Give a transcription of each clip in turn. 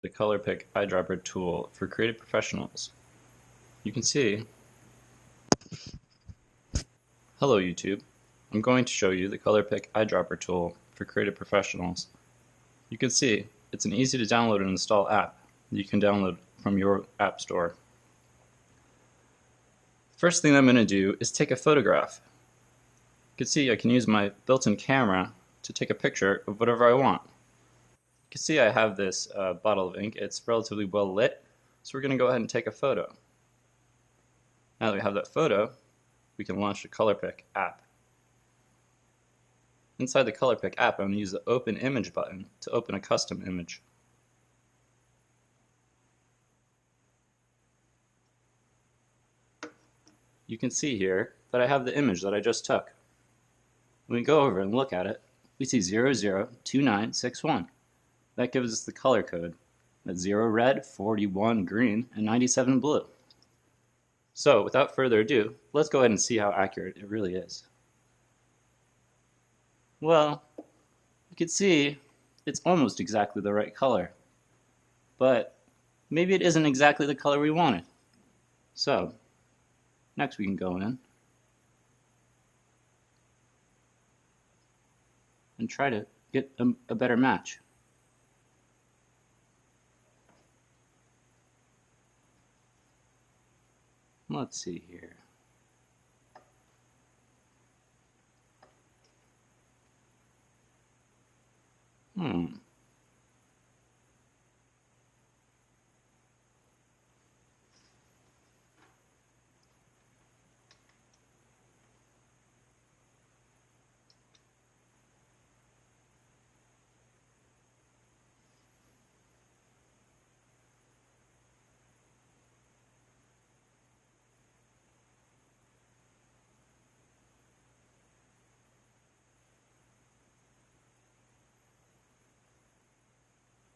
The ColorPick Eyedropper tool for creative professionals. You can see, hello YouTube, I'm going to show you the ColorPick Eyedropper tool for creative professionals. You can see it's an easy to download and install app that you can download from your app store. First thing I'm going to do is take a photograph. You can see I can use my built-in camera to take a picture of whatever I want. You can see I have this bottle of ink. It's relatively well lit, so we're going to go ahead and take a photo. Now that we have that photo, we can launch the ColorPick app. Inside the ColorPick app, I'm going to use the Open Image button to open a custom image. You can see here that I have the image that I just took. When we go over and look at it, we see 002961. That gives us the color code. That's 0 red, 41 green, and 97 blue. So without further ado, let's go ahead and see how accurate it really is. Well, you can see it's almost exactly the right color, but maybe it isn't exactly the color we wanted. So next we can go in and try to get a better match. Let's see here.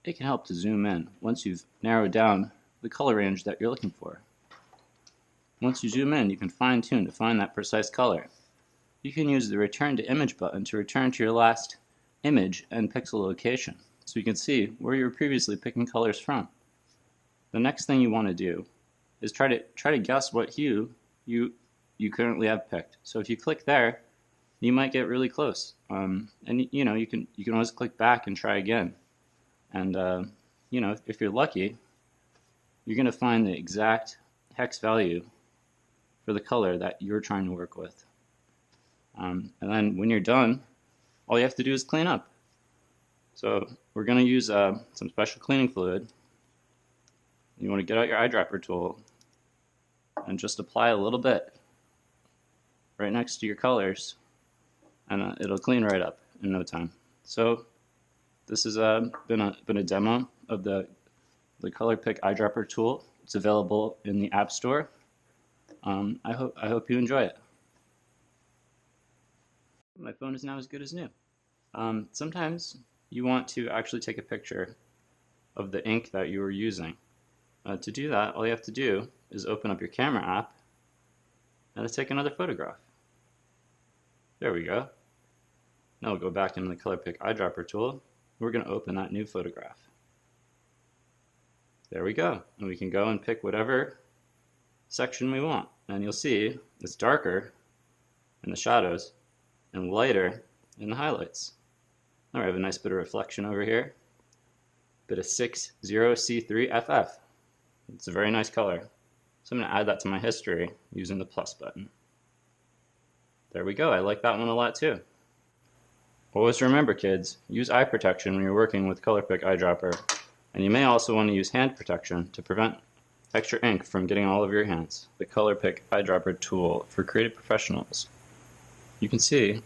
It can help to zoom in once you've narrowed down the color range that you're looking for. Once you zoom in, you can fine-tune to find that precise color. You can use the Return to Image button to return to your last image and pixel location, so you can see where you were previously picking colors from. The next thing you want to do is try to guess what hue you currently have picked. So if you click there, you might get really close, and you can always click back and try again. And if you're lucky, you're going to find the exact hex value for the color that you're trying to work with. And then when you're done, all you have to do is clean up. So we're going to use some special cleaning fluid. You want to get out your eyedropper tool and just apply a little bit right next to your colors, and it'll clean right up in no time. So this has been a demo of the ColorPick Eyedropper tool. It's available in the App Store. I hope you enjoy it. My phone is now as good as new. Sometimes you want to actually take a picture of the ink that you were using. To do that, all you have to do is open up your camera app and take another photograph. There we go. Now we'll go back into the ColorPick Eyedropper tool. We're going to open that new photograph. There we go. And we can go and pick whatever section we want. And you'll see it's darker in the shadows and lighter in the highlights. Now we have a nice bit of reflection over here. Bit of 60C3FF. It's a very nice color. So I'm going to add that to my history using the plus button. There we go. I like that one a lot too. Always remember, kids, use eye protection when you're working with ColorPick Eyedropper, and you may also want to use hand protection to prevent extra ink from getting all over your hands. The ColorPick Eyedropper tool for creative professionals. You can see